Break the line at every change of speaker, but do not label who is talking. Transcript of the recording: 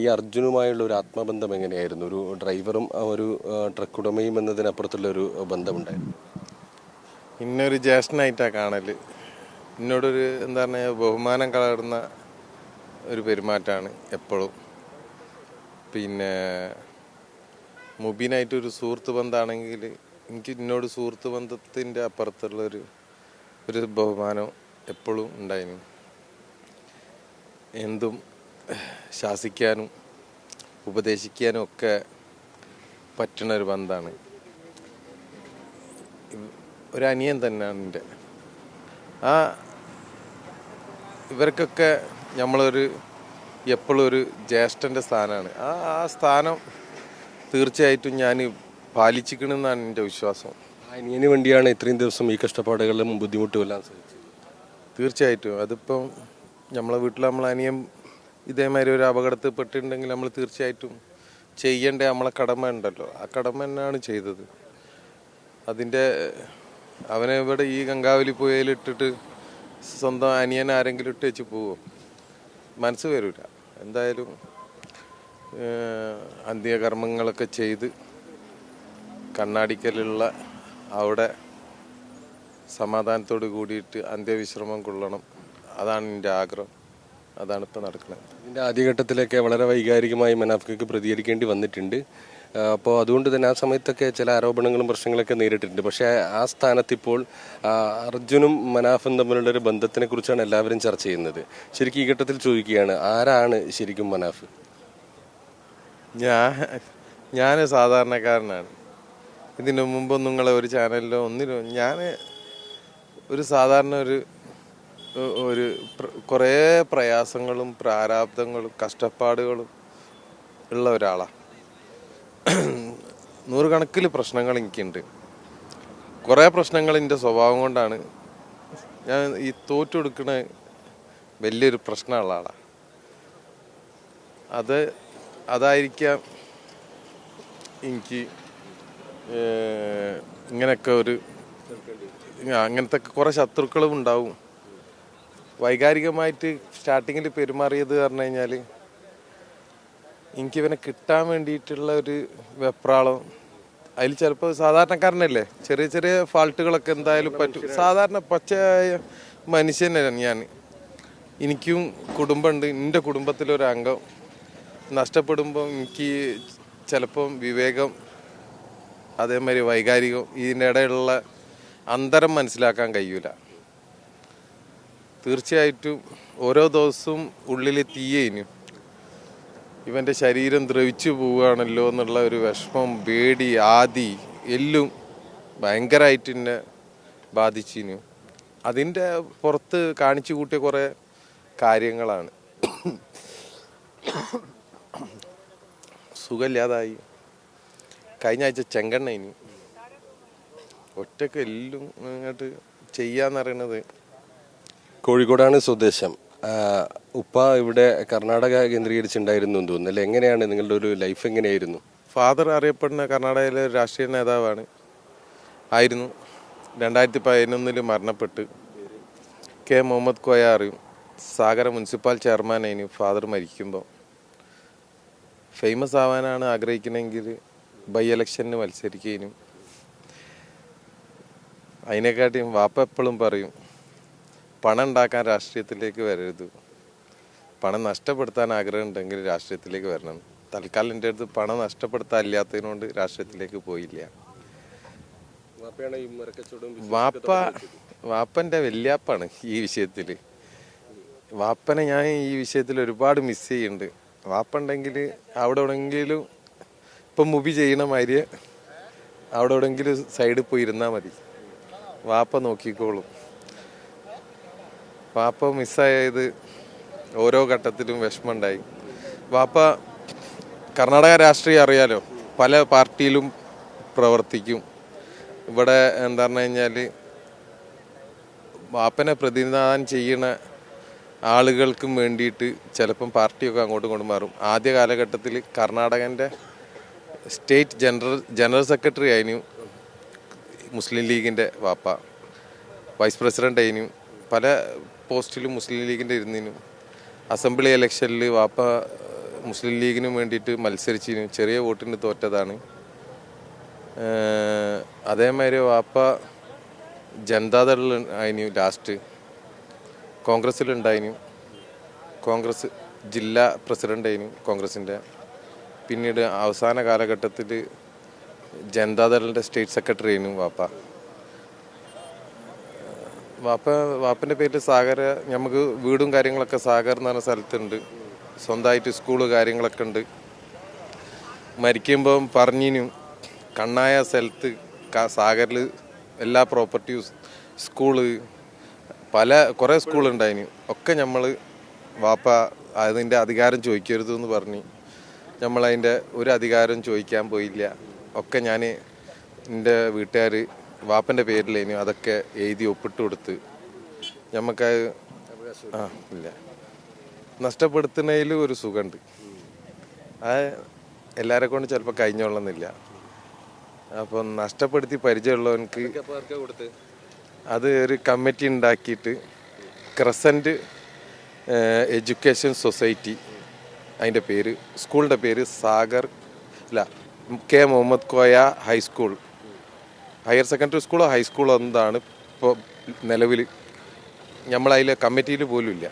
ഈ അർജുനുമായുള്ള ഒരു ആത്മബന്ധം എങ്ങനെയായിരുന്നു? ഒരു ഡ്രൈവറും ഒരു ട്രക്ക് ഉടമയും എന്നതിനപ്പുറത്തുള്ള ഒരു ബന്ധമുണ്ടായിരുന്നു.
ഇന്നൊരു ജ്യേഷ്ഠനായിട്ടാണ് കാണല്. എന്നോടൊരു എന്താ പറയുക ബഹുമാനം കലർന്ന ഒരു പെരുമാറ്റമാണ് എപ്പോഴും. പിന്നെ മുബീനായിട്ടൊരു സുഹൃത്ത് ബന്ധമാണെങ്കിൽ എനിക്ക് എന്നോട് സുഹൃത്ത് ബന്ധത്തിൻ്റെ അപ്പുറത്തുള്ളൊരു ഒരു ബഹുമാനം എപ്പോഴും ഉണ്ടായിരുന്നു. എന്തും ശാസിക്കാനും ഉപദേശിക്കാനും ഒക്കെ പറ്റുന്ന ഒരു ബന്ധമാണ്. ഒരു അനിയൻ തന്നെയാണ് എൻ്റെ. ആ ഇവർക്കൊക്കെ നമ്മളൊരു എപ്പോഴും ഒരു ജ്യേഷ്ഠൻ്റെ സ്ഥാനമാണ്. ആ സ്ഥാനം തീർച്ചയായിട്ടും ഞാൻ പാലിച്ചിക്കണമെന്നാണ് എൻ്റെ വിശ്വാസം.
അനിയന് വേണ്ടിയാണ് ഇത്രയും ദിവസം ഈ കഷ്ടപ്പാടുകളും ബുദ്ധിമുട്ടും എല്ലാം സഹിച്ചത്.
തീർച്ചയായിട്ടും അതിപ്പം നമ്മളെ വീട്ടിൽ നമ്മളെ അനിയൻ ഇതേമാതിരി ഒരു അപകടത്തിൽ പെട്ടിട്ടുണ്ടെങ്കിൽ നമ്മൾ തീർച്ചയായിട്ടും ചെയ്യേണ്ട നമ്മളെ കടമ ഉണ്ടല്ലോ, ആ കടമ തന്നെയാണ് ചെയ്തത്. അതിൻ്റെ അവനെ ഇവിടെ ഈ ഗംഗാവലി പുഴയിലിട്ടിട്ട് സ്വന്തം അനിയൻ ആരെങ്കിലും ഇട്ട് വെച്ച് പോവോ? മനസ്സ് വരില്ല. എന്തായാലും അന്ത്യകർമ്മങ്ങളൊക്കെ ചെയ്ത് കണ്ണാടിക്കലുള്ള അവിടെ സമാധാനത്തോട് കൂടിയിട്ട് അന്ത്യവിശ്രമം കൊള്ളണം. അതാണ് എൻ്റെ ആഗ്രഹം. അതാണ് ഇപ്പോൾ നടക്കുന്നത്.
ഇതിൻ്റെ ആദ്യഘട്ടത്തിലൊക്കെ വളരെ വൈകാരികമായി മനാഫ്ക്ക് പ്രതികരിക്കേണ്ടി വന്നിട്ടുണ്ട്. അപ്പോൾ അതുകൊണ്ട് തന്നെ ആ സമയത്തൊക്കെ ചില ആരോപണങ്ങളും പ്രശ്നങ്ങളൊക്കെ നേരിട്ടിട്ടുണ്ട്. പക്ഷേ ആ സ്ഥാനത്ത് ഇപ്പോൾ അർജുനും മനാഫും തമ്മിലുള്ള ഒരു ബന്ധത്തിനെ കുറിച്ചാണ് എല്ലാവരും ചർച്ച ചെയ്യുന്നത്. ശരിക്കും ഈ ഘട്ടത്തിൽ ചോദിക്കുകയാണ്, ആരാണ് ശരിക്കും മനാഫ്?
ഞാൻ സാധാരണക്കാരനാണ്. ഇതിനു മുമ്പ് നിങ്ങളെ ഒരു ചാനലിലോ ഒന്നിലും ഞാൻ ഒരു സാധാരണ ഒരു കുറേ പ്രയാസങ്ങളും പ്രാരാബ്ദങ്ങളും കഷ്ടപ്പാടുകളും ഉള്ള ഒരാളാണ്. നൂറുകണക്കിൽ പ്രശ്നങ്ങൾ എനിക്കുണ്ട്. കുറേ പ്രശ്നങ്ങൾ എൻ്റെ സ്വഭാവം കൊണ്ടാണ് ഞാൻ ഈ തോറ്റെടുക്കുന്ന വലിയൊരു പ്രശ്നമുള്ള ആളാണ്. അതായിരിക്കാം എനിക്ക് ഇങ്ങനെയൊക്കെ അങ്ങനത്തെ കുറേ ശത്രുക്കളും ഉണ്ടാവും. വൈകാരികമായിട്ട് സ്റ്റാർട്ടിങ്ങിൽ പെരുമാറിയത് പറഞ്ഞു കഴിഞ്ഞാൽ എനിക്കിവനെ കിട്ടാൻ വേണ്ടിയിട്ടുള്ള ഒരു വെപ്രാളം. അതിൽ ചിലപ്പോൾ സാധാരണക്കാരനല്ലേ, ചെറിയ ചെറിയ ഫാൾട്ടുകളൊക്കെ എന്തായാലും പറ്റും. സാധാരണ പച്ചയായ മനുഷ്യനാണ് ഞാൻ. എനിക്കും കുടുംബമുണ്ട്. എൻ്റെ കുടുംബത്തിലൊരു അംഗം നഷ്ടപ്പെടുമ്പോൾ എനിക്ക് ചിലപ്പം വിവേകം അതേമാതിരി വൈകാരികം ഇതിൻ്റെ ഇടയിലുള്ള അന്തരം മനസ്സിലാക്കാൻ കഴിയൂല. തീർച്ചയായിട്ടും ഓരോ ദിവസവും ഉള്ളിൽ തീയേനു. ഇവൻ്റെ ശരീരം ദ്രവിച്ചു പോവുകയാണല്ലോ എന്നുള്ള ഒരു വിഷമം, പേടി, ആദി എല്ലാം ഭയങ്കരമായിട്ട് എന്നെ ബാധിച്ചിനു. അതിൻ്റെ പുറത്ത് കാണിച്ചു കൂട്ടിയ കുറേ കാര്യങ്ങളാണ്. സുഖമില്ലാതായി. കഴിഞ്ഞ ആഴ്ച ചെങ്കണ്ണയിന് ഒറ്റക്ക് എല്ലാം ഇങ്ങോട്ട് ചെയ്യാന്നറിയണത്.
കോഴിക്കോടാണ് സ്വദേശം. ഉപ്പ ഇവിടെ കർണാടക കേന്ദ്രീകരിച്ചുണ്ടായിരുന്നു എന്ന് തോന്നുന്നു അല്ലേ? എങ്ങനെയാണ് നിങ്ങളുടെ ഒരു ലൈഫ് എങ്ങനെയായിരുന്നു?
ഫാദർ അറിയപ്പെടുന്ന കർണാടകയിലെ രാഷ്ട്രീയ നേതാവാണ് ആയിരുന്നു. 2011 മരണപ്പെട്ട്. കെ മുഹമ്മദ് കോയ അറിയും. സാഗര മുനിസിപ്പൽ ചെയർമാനായിരുന്നു ഫാദർ മരിക്കുമ്പോൾ. ഫേമസ് ആവാനാണ് ആഗ്രഹിക്കണമെങ്കിൽ ബൈ ഇലക്ഷന് മത്സരിക്കാനും. അതിനെക്കാട്ടിയും വാപ്പ എപ്പോഴും പറയും, പണം ഉണ്ടാക്കാൻ രാഷ്ട്രീയത്തിലേക്ക് വരരുത്, പണം നഷ്ടപ്പെടുത്താൻ ആഗ്രഹം ഉണ്ടെങ്കിൽ രാഷ്ട്രീയത്തിലേക്ക് വരണം. തൽക്കാലം എൻ്റെ അടുത്ത് പണം നഷ്ടപ്പെടുത്താൻ ഇല്ലാത്തതിനോണ്ട് രാഷ്ട്രീയത്തിലേക്ക് പോയില്ല. വാപ്പൻ്റെ വല്യാപ്പാണ് ഈ വിഷയത്തിൽ. വാപ്പനെ ഞാൻ ഈ വിഷയത്തിൽ ഒരുപാട് മിസ് ചെയ്യുന്നുണ്ട്. വാപ്പ ഉണ്ടെങ്കിൽ അവിടെ എവിടെയെങ്കിലും ഇപ്പം മുബി ചെയ്യണ മാതിരി അവിടെ എവിടെയെങ്കിലും സൈഡിൽ പോയി ഇരുന്നാൽ മതി, വാപ്പ നോക്കിക്കോളും. വാപ്പ മിസ്സായത് ഓരോ ഘട്ടത്തിലും വിഷമമുണ്ടായി. വാപ്പ കർണാടക രാഷ്ട്രീയം അറിയാലോ, പല പാർട്ടിയിലും പ്രവർത്തിക്കും. ഇവിടെ എന്താ പറഞ്ഞു കഴിഞ്ഞാൽ വാപ്പനെ പ്രതിനിധാനം ചെയ്യുന്ന ആളുകൾക്കും വേണ്ടിയിട്ട് ചിലപ്പം പാർട്ടിയൊക്കെ അങ്ങോട്ടും ഇങ്ങോട്ടും മാറും. ആദ്യ കാലഘട്ടത്തിൽ കർണാടകൻ്റെ സ്റ്റേറ്റ് ജനറൽ സെക്രട്ടറി ആയിരുന്നു മുസ്ലിം ലീഗിൻ്റെ വാപ്പ. വൈസ് പ്രസിഡൻ്റ് ആയിരുന്നു. പല പോസ്റ്റിലും മുസ്ലിം ലീഗിൻ്റെ ഇരുന്നിനും. അസംബ്ലി ഇലക്ഷനിൽ വാപ്പ മുസ്ലിം ലീഗിനും വേണ്ടിയിട്ട് മത്സരിച്ചിന്, ചെറിയ വോട്ടിന് തോറ്റതാണ്. അതേമാതിരി വാപ്പ ജനതാദളിൽ ആയിന്, ലാസ്റ്റ് കോൺഗ്രസ്സിലുണ്ടായിന്, കോൺഗ്രസ് ജില്ലാ പ്രസിഡൻ്റ് ആയിന് കോൺഗ്രസിൻ്റെ. പിന്നീട് അവസാന കാലഘട്ടത്തിൽ ജനതാദളിൻ്റെ സ്റ്റേറ്റ് സെക്രട്ടറി ആയിരുന്നു വാപ്പൻ്റെ പേരിൽ സാഗർ, നമുക്ക് വീടും കാര്യങ്ങളൊക്കെ സാഗർ എന്ന് പറഞ്ഞ സ്ഥലത്തുണ്ട്. സ്വന്തമായിട്ട് സ്കൂള് കാര്യങ്ങളൊക്കെ ഉണ്ട്. മരിക്കുമ്പം പറഞ്ഞിനും കണ്ണായ സ്ഥലത്ത് സാഗറിൽ എല്ലാ പ്രോപ്പർട്ടിയും സ്കൂള് കുറേ സ്കൂളുണ്ടായിന്. ഒക്കെ നമ്മൾ വാപ്പ അതിൻ്റെ അധികാരം ചോദിക്കരുത് എന്ന് പറഞ്ഞ് നമ്മളതിൻ്റെ ഒരു അധികാരം ചോദിക്കാൻ പോയില്ല. ഒക്കെ ഞാൻ എൻ്റെ വീട്ടുകാർ വാപ്പൻ്റെ പേരിലേനു അതൊക്കെ എഴുതി ഒപ്പിട്ട് കൊടുത്ത് നമുക്ക് ഇല്ല നഷ്ടപ്പെടുത്തുന്നതിൽ ഒരു സുഖമുണ്ട്. അത് എല്ലാവരെ കൊണ്ട് ചിലപ്പോൾ കഴിഞ്ഞോളന്നില്ല. അപ്പം നഷ്ടപ്പെടുത്തി പരിചയമുള്ളവർക്ക് അത് ഒരു കമ്മിറ്റി ഉണ്ടാക്കിയിട്ട് ക്രസൻറ്റ് എഡ്യൂക്കേഷൻ സൊസൈറ്റി, അതിൻ്റെ പേര്, സ്കൂളിൻ്റെ പേര് Sagar K Muhammad Koya high school, higher secondary സ്കൂളോ ഹൈസ്കൂളോ എന്താണ് ഇപ്പോൾ നിലവിൽ. നമ്മളതിലെ കമ്മിറ്റിയിൽ പോലും ഇല്ല.